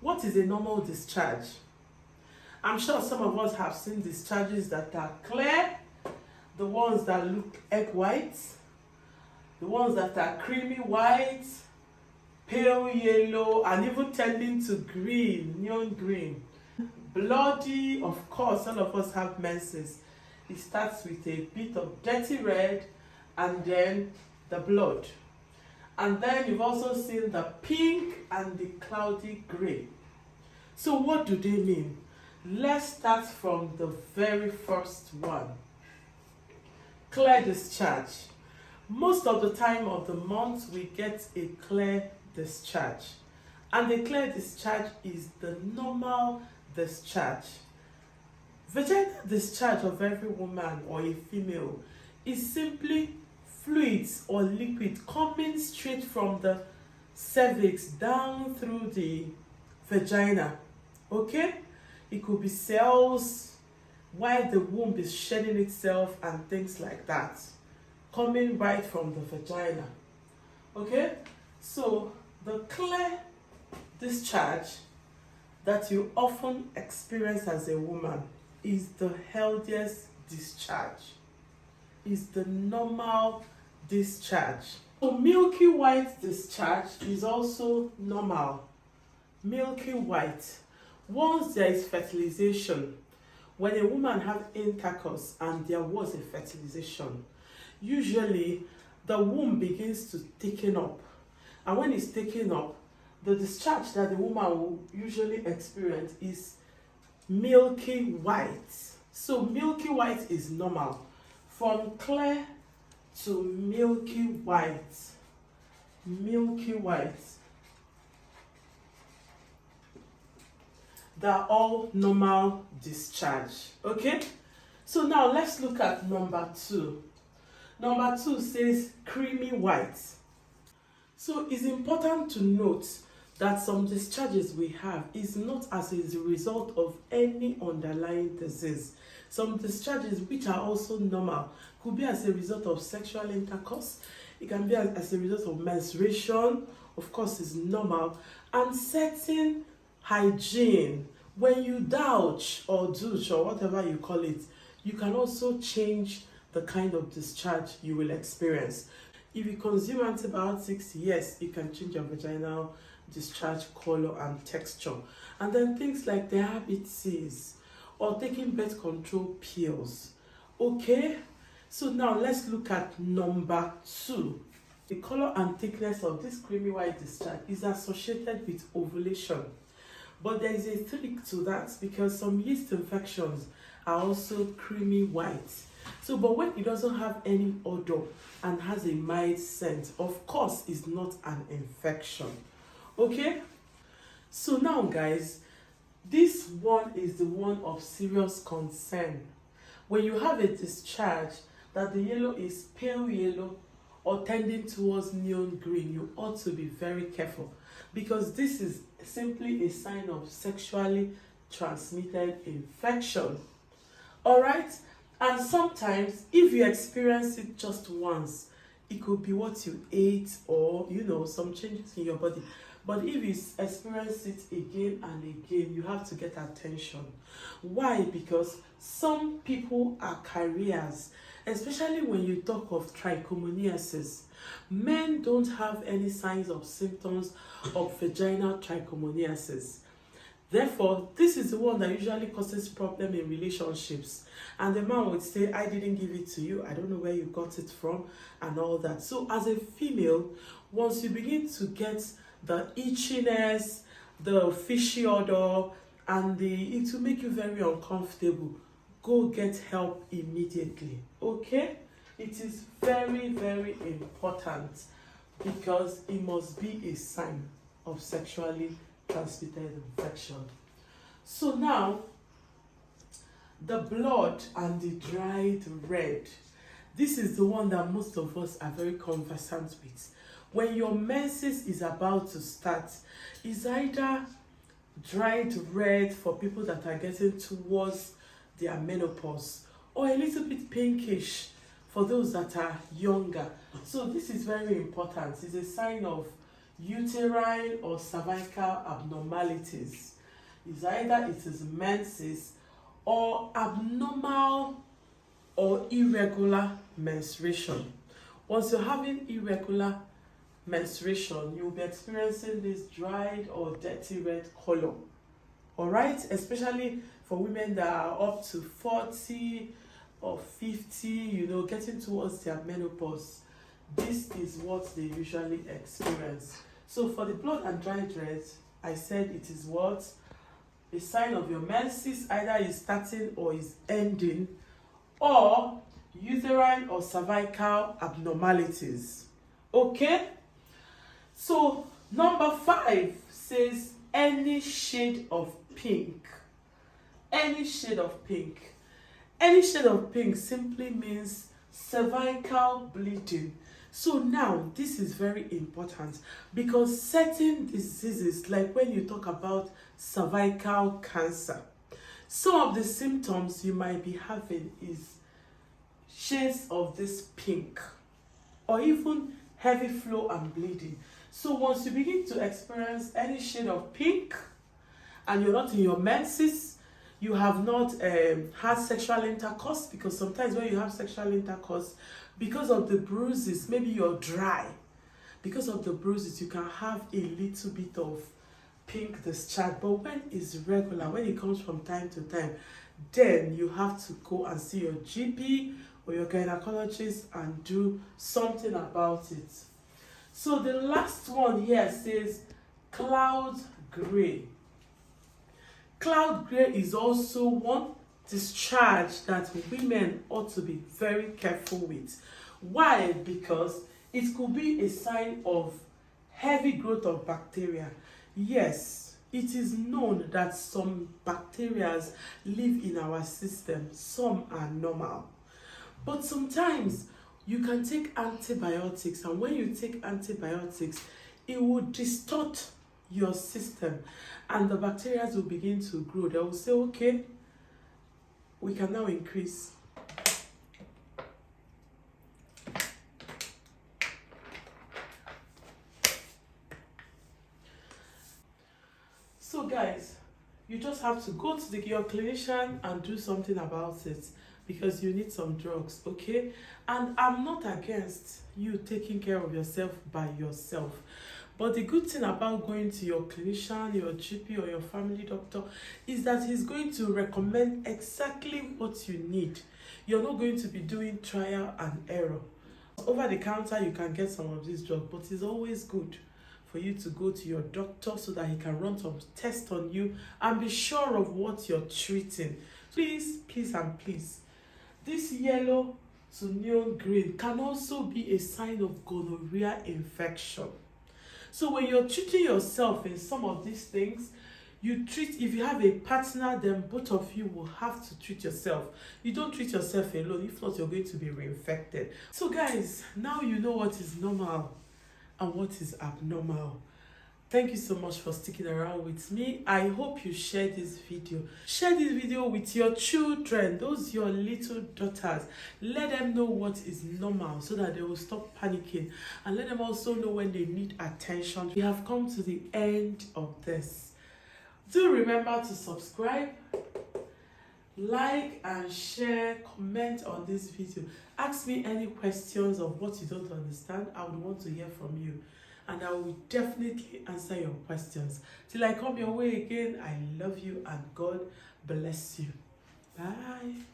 What is a normal discharge? I'm sure some of us have seen discharges that are clear, the ones that look egg white, the ones that are creamy white, pale yellow, and even tending to green, neon green. Bloody, of course, all of us have menses. It starts with a bit of dirty red and then the blood. And then you've also seen the pink and the cloudy grey. So what do they mean? Let's start from the very first one. Clear discharge. Most of the time of the month we get a clear discharge. And the clear discharge is the normal discharge. Vaginal discharge of every woman or a female is simply fluids or liquid coming straight from the cervix down through the vagina. Okay? It could be cells while the womb is shedding itself and things like that, coming right from the vagina. Okay? So the clear discharge that you often experience as a woman is the healthiest discharge, is the normal discharge. So milky white discharge is also normal. Milky white. Once there is fertilization, when a woman has intercourse and there was a fertilization, usually the womb begins to thicken up. And when it's thicken up, the discharge that the woman will usually experience is milky white. So milky white is normal. From clear to milky white. Milky white. They're all normal discharge. Okay? So now let's look at number 2. Number 2 says creamy white. So it's important to note that some discharges we have is not as a result of any underlying disease. Some discharges which are also normal could be as a result of sexual intercourse. It can be as a result of menstruation, of course is normal, and certain hygiene. When you douche or douche or whatever you call it, you can also change the kind of discharge you will experience. If you consume antibiotics, yes, you can change your vaginal discharge color and texture. And then things like diabetes or taking birth control pills. Okay, so now let's look at number 2. The color and thickness of this creamy white discharge is associated with ovulation. But there is a trick to that because some yeast infections are also creamy white. So, but when it doesn't have any odor and has a mild scent, of course, it's not an infection. Okay? So now, guys, this one is the one of serious concern. When you have a discharge that the yellow is pale yellow or tending towards neon green, you ought to be very careful because this is simply a sign of sexually transmitted infection. All right? And sometimes, if you experience it just once, it could be what you ate or, some changes in your body. But if you experience it again and again, you have to get attention. Why? Because some people are carriers, especially when you talk of trichomoniasis. Men don't have any signs or symptoms of vaginal trichomoniasis. Therefore, this is the one that usually causes problem in relationships. And the man would say, I didn't give it to you, I don't know where you got it from, and all that. So as a female, once you begin to get the itchiness, the fishy odor, and it will make you very uncomfortable, go get help immediately. Okay? It is very, very important because it must be a sign of sexually transmitted infection. So now, the blood and the dried red. This is the one that most of us are very conversant with. When your menses is about to start, it's either dried red for people that are getting towards their menopause or a little bit pinkish for those that are younger. So this is very important. It's a sign of, uterine or cervical abnormalities. It's either it is menses or abnormal or irregular menstruation. Once you're having irregular menstruation, you'll be experiencing this dried or dirty red color. All right, especially for women that are up to 40 or 50, getting towards their menopause. This is what they usually experience. So for the blood and dried red, I said it is what? A sign of your menses, either is starting or is ending, or uterine or cervical abnormalities. Okay? So number 5 says any shade of pink. Any shade of pink. Any shade of pink simply means cervical bleeding. So now this is very important because certain diseases, like when you talk about cervical cancer, some of the symptoms you might be having is shades of this pink or even heavy flow and bleeding. So once you begin to experience any shade of pink and you're not in your menses, you have not had sexual intercourse, because sometimes when you have sexual intercourse, because of the bruises, maybe you're dry. Because of the bruises, you can have a little bit of pink discharge. But when it's regular, when it comes from time to time, then you have to go and see your GP or your gynecologist and do something about it. So the last one here says cloud gray. Cloud gray is also one discharge that women ought to be very careful with. Why? Because it could be a sign of heavy growth of bacteria. Yes, it is known that some bacteria live in our system. Some are normal. But sometimes you can take antibiotics, and when you take antibiotics, it will distort your system and the bacteria will begin to grow. They will say, okay, we can now increase. So guys, you just have to go to your clinician and do something about it, because you need some drugs, okay? And I'm not against you taking care of yourself by yourself. But the good thing about going to your clinician, your GP or your family doctor is that he's going to recommend exactly what you need. You're not going to be doing trial and error. Over the counter, you can get some of these drugs, but it's always good for you to go to your doctor so that he can run some tests on you and be sure of what you're treating. Please, please, and please, this yellow to neon green can also be a sign of gonorrhea infection. So when you're treating yourself in some of these things, if you have a partner, then both of you will have to treat yourself. You don't treat yourself alone, if not you're going to be reinfected. So guys, now you know what is normal and what is abnormal. Thank you so much for sticking around with me. I hope you share this video. Share this video with your children, those your little daughters. Let them know what is normal so that they will stop panicking, and let them also know when they need attention. We have come to the end of this. Do remember to subscribe, like and share, comment on this video. Ask me any questions of what you don't understand. I would want to hear from you, and I will definitely answer your questions. Till I come your way again, I love you and God bless you. Bye.